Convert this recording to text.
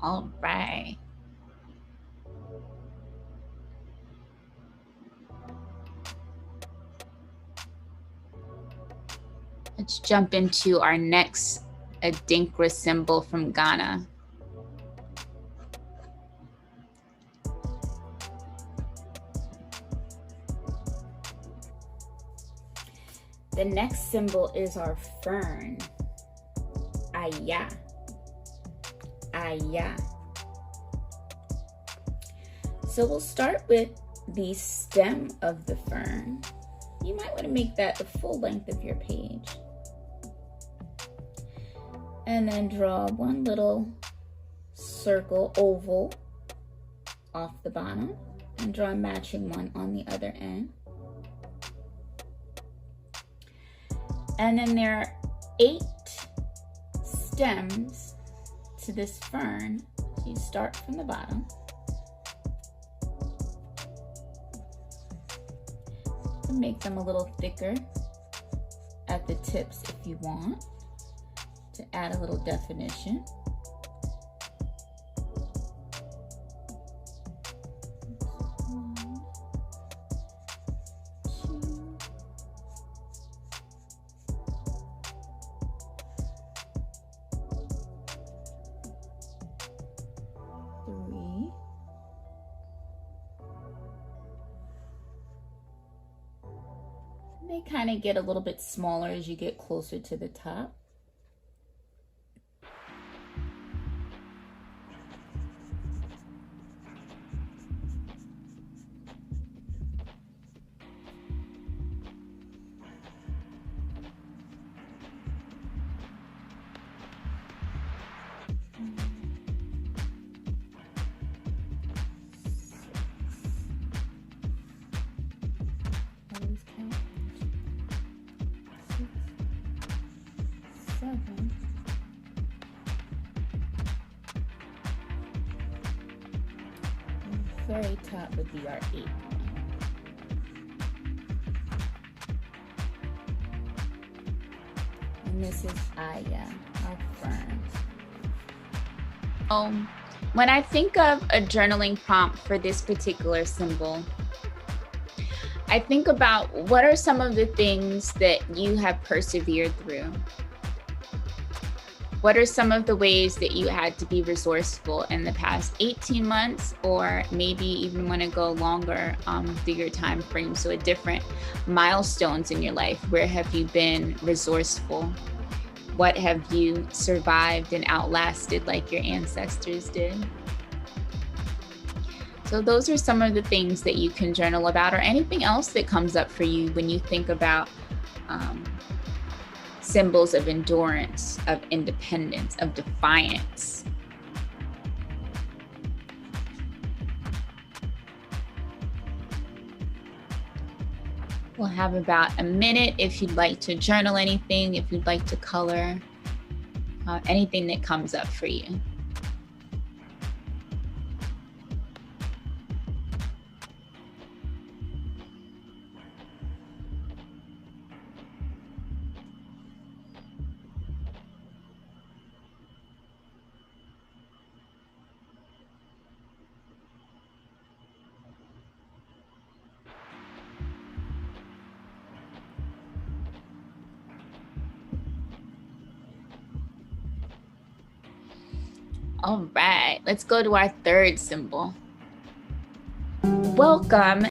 All right. Let's jump into our next Adinkra symbol from Ghana. The next symbol is our fern. Aya. Aya. So we'll start with the stem of the fern. You might want to make that the full length of your page. And then draw one little circle, oval, off the bottom, and draw a matching one on the other end. And then there are 8 stems to this fern. So you start from the bottom. And make them a little thicker at the tips if you want, to add a little definition. They kind of get a little bit smaller as you get closer to the top. Very top would be our 8. And this is Aya, our fern. When I think of a journaling prompt for this particular symbol, I think about what are some of the things that you have persevered through? What are some of the ways that you had to be resourceful in the past 18 months, or maybe even want to go longer through your time frame? So at different milestones in your life, where have you been resourceful? What have you survived and outlasted like your ancestors did? So those are some of the things that you can journal about, or anything else that comes up for you when you think about symbols of endurance, of independence, of defiance. We'll have about a minute if you'd like to journal anything, if you'd like to color, anything that comes up for you. All right, let's go to our third symbol. Welcome